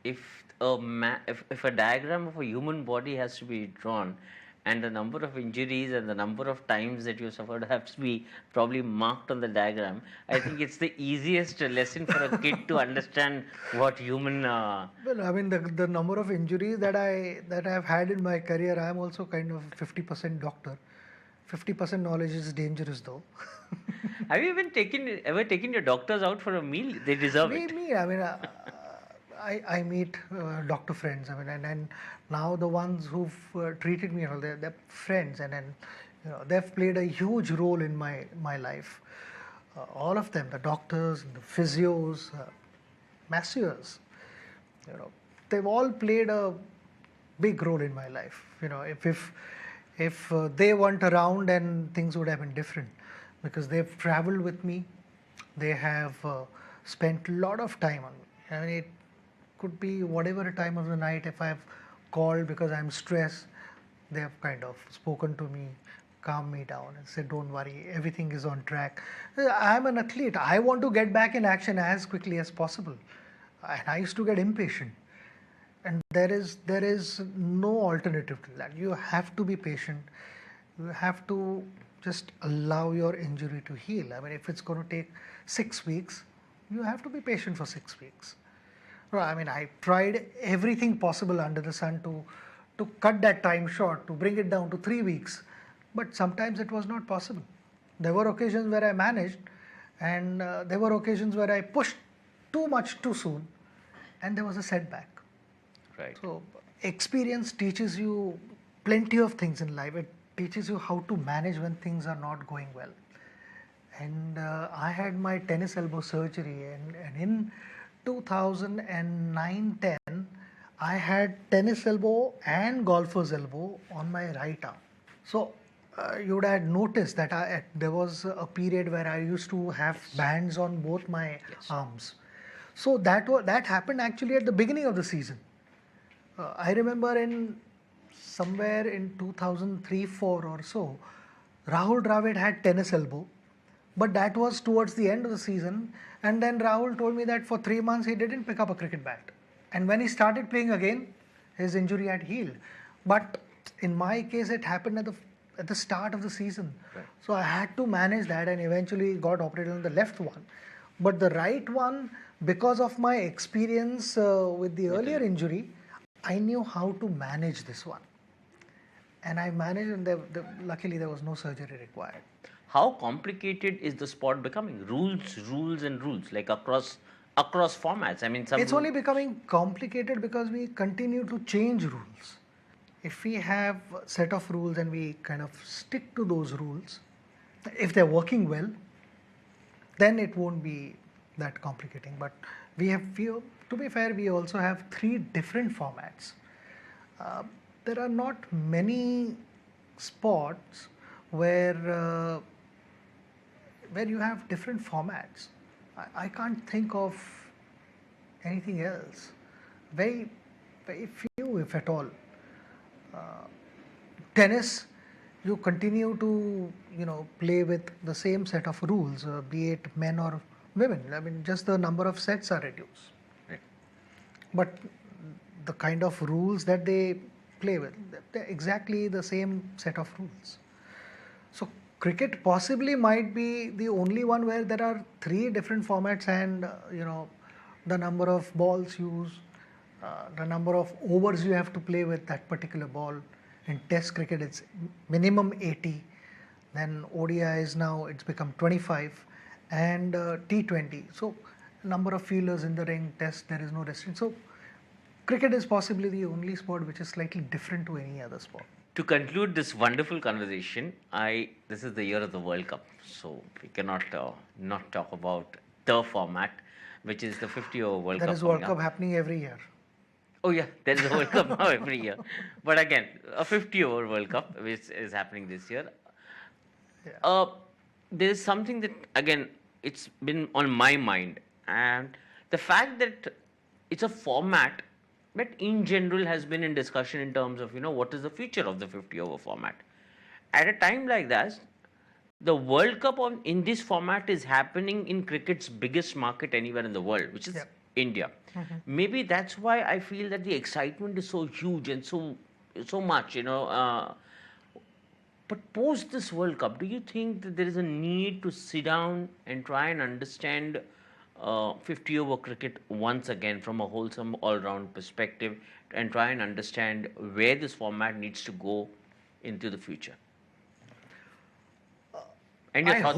if a diagram of a human body has to be drawn, and the number of injuries and the number of times that you suffered have to be probably marked on the diagram, I think it's the easiest lesson for a kid to understand what human. Well, I mean, the number of injuries that I've had in my career, I'm also kind of 50% doctor. 50% knowledge is dangerous, though. Have you ever taken your doctors out for a meal? They deserve it. I mean, I meet doctor friends. I mean, and now the ones who've treated me, they're friends, and then they've played a huge role in my life. All of them, the doctors, the physios, masseurs, they've all played a big role in my life. If they weren't around, then things would have been different, because they've traveled with me. They have spent a lot of time on me. I mean, it could be whatever time of the night. If I've called because I'm stressed, they have kind of spoken to me, calmed me down, and said, "Don't worry, everything is on track." I'm an athlete. I want to get back in action as quickly as possible, and I used to get impatient. And there is no alternative to that. You have to be patient. You have to just allow your injury to heal. I mean, if it's going to take 6 weeks, you have to be patient for 6 weeks. I mean, I tried everything possible under the sun to cut that time short, to bring it down to 3 weeks, but sometimes it was not possible. There were occasions where I managed, and there were occasions where I pushed too much too soon, and there was a setback. Right. So experience teaches you plenty of things in life. It teaches you how to manage when things are not going well. And I had my tennis elbow surgery, and in 2009-10, I had tennis elbow and golfer's elbow on my right arm. So you would have noticed that there was a period where I used to have bands on both my arms. So that happened actually at the beginning of the season. I remember somewhere in 2003-04 or so, Rahul Dravid had tennis elbow, but that was towards the end of the season. And then Rahul told me that for 3 months he didn't pick up a cricket bat. And when he started playing again, his injury had healed. But in my case, it happened at the start of the season. Right. So I had to manage that, and eventually got operated on the left one. But the right one, because of my experience with the earlier injury, I knew how to manage this one. And I managed, and luckily there was no surgery required. How complicated is the sport becoming? Rules, and rules, like across formats. I mean, it's only becoming complicated because we continue to change rules. If we have a set of rules and we kind of stick to those rules, if they're working well, then it won't be that complicating. But to be fair, we also have 3 different formats. There are not many sports where you have different formats. I can't think of anything else. Very, very few, if at all. Tennis, you continue to play with the same set of rules, be it men or women. I mean, just the number of sets are reduced. Right. But the kind of rules that they play with, they're exactly the same set of rules. So cricket possibly might be the only one where there are 3 different formats, and the number of balls used, the number of overs you have to play with that particular ball. In Test cricket, it's minimum 80. Then ODIs now it's become 25, and T20. So number of fielders in the ring. Test, there is no restriction. So cricket is possibly the only sport which is slightly different to any other sport. To conclude this wonderful conversation, this is the year of the World Cup, so we cannot not talk about the format, which is the 50-over World Cup. There is World Cup happening every year. Oh yeah, there is a World Cup now every year. But again, a 50-over World Cup, which is happening this year. Yeah. There is something that, again, it's been on my mind, and the fact that it's a format that in general has been in discussion in terms of, what is the future of the 50-over format. At a time like that, the World Cup in this format is happening in cricket's biggest market anywhere in the world, which is India. Maybe that's why I feel that the excitement is so huge and so much, but post this World Cup, do you think that there is a need to sit down and try and understand 50 over cricket once again from a wholesome all round perspective and try and understand where this format needs to go into the future? And your thoughts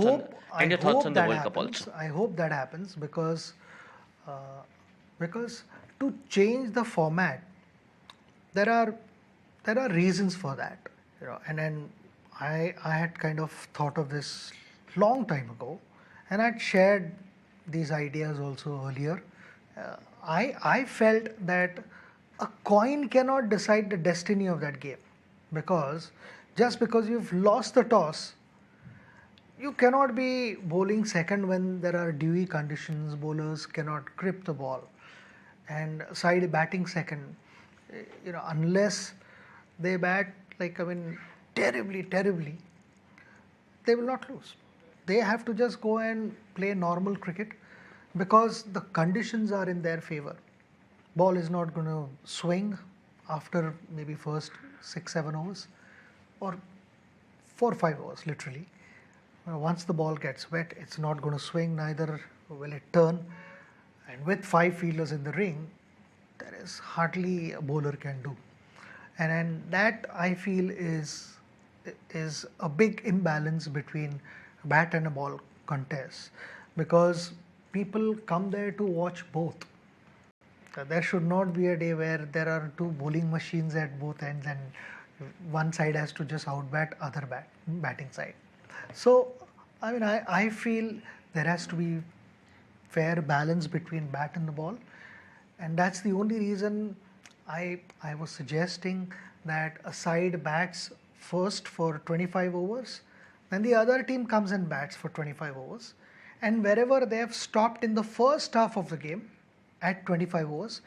on the that World Cup happens. also. I hope that happens uh, because to change the format, there are reasons for that, and then I had kind of thought of this long time ago, and I'd shared these ideas also earlier. I felt that a coin cannot decide the destiny of that game, because just because you've lost the toss, you cannot be bowling second when there are dewy conditions. Bowlers cannot grip the ball, and side batting second, unless they bat terribly, they will not lose. They have to just go and play normal cricket because the conditions are in their favor. Ball is not going to swing after maybe first 6-7 overs or 4-5 overs literally. Once the ball gets wet, it's not going to swing, neither will it turn. And with 5 fielders in the ring, there is hardly a bowler can do. And that I feel is a big imbalance between bat and a ball contest, because people come there to watch both. There should not be a day where there are 2 bowling machines at both ends and one side has to just outbat other batting side. So, I feel there has to be fair balance between bat and the ball, and that's the only reason I was suggesting that a side bats first for 25 overs, then the other team comes and bats for 25 overs, and wherever they have stopped in the first half of the game at 25 overs,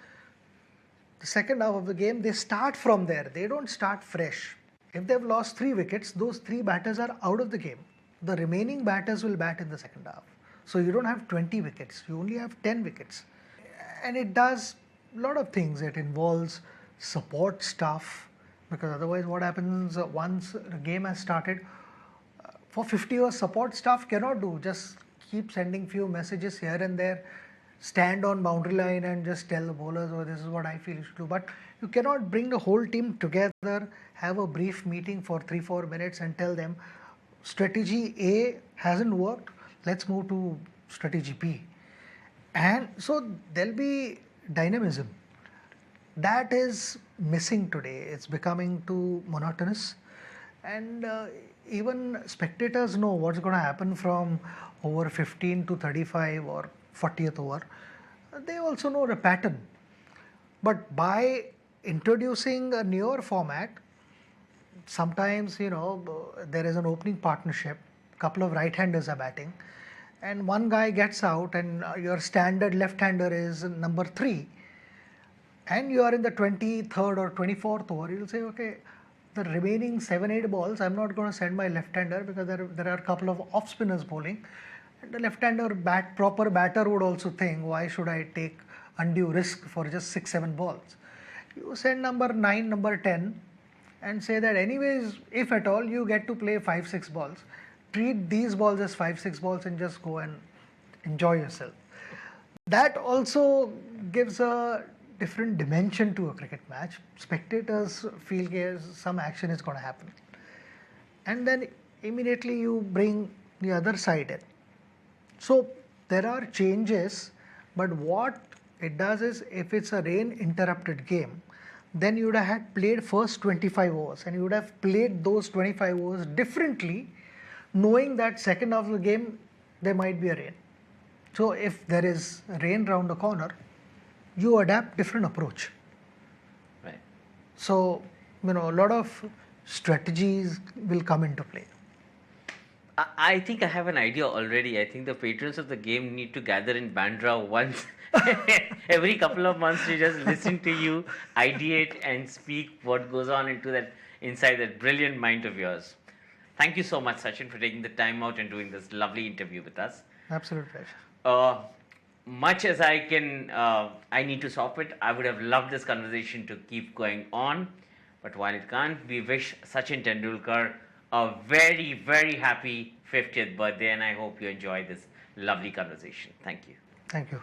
the second half of the game they start from there. They don't start fresh. If they've lost 3 wickets, those 3 batters are out of the game. The remaining batters will bat in the second half. So you don't have 20 wickets, you only have 10 wickets. And it does a lot of things. It involves support staff, because otherwise what happens once the game has started, for 50 hours support staff cannot do, just keep sending few messages here and there, stand on boundary line and just tell the bowlers, oh, this is what I feel you should do. But you cannot bring the whole team together, have a brief meeting for 3-4 minutes and tell them strategy A hasn't worked, let's move to strategy B. And so there'll be dynamism. That is missing today. It's becoming too monotonous, and even spectators know what's going to happen from over 15 to 35 or 40th over. They also know the pattern. But by introducing a newer format, sometimes there is an opening partnership, couple of right-handers are batting, and one guy gets out, and your standard left-hander is number 3, and you are in the 23rd or 24th over. You'll say, okay, the remaining 7-8 balls, I'm not going to send my left-hander because there are a couple of off-spinners bowling. And the left-hander proper batter would also think, why should I take undue risk for just 6-7 balls? You send number 9, number 10, and say that anyways, if at all, you get to play 5-6 balls. Treat these balls as 5-6 balls and just go and enjoy yourself. That also gives a different dimension to a cricket match. Spectators feel some action is going to happen. And then immediately you bring the other side in. So there are changes, but what it does is, if it's a rain interrupted game, then you would have had played first 25 overs, and you would have played those 25 overs differently, knowing that second half of the game there might be a rain. So if there is rain round the corner, you adapt different approach. Right. So a lot of strategies will come into play. I think I have an idea already. I think the patrons of the game need to gather in Bandra once every couple of months to just listen to you ideate and speak what goes on inside that brilliant mind of yours. Thank you so much, Sachin, for taking the time out and doing this lovely interview with us. Absolute pleasure. much as I can, I need to stop it. I would have loved this conversation to keep going on, but while it can't, we wish Sachin Tendulkar a very, very happy 50th birthday, and I hope you enjoy this lovely conversation. Thank you. Thank you.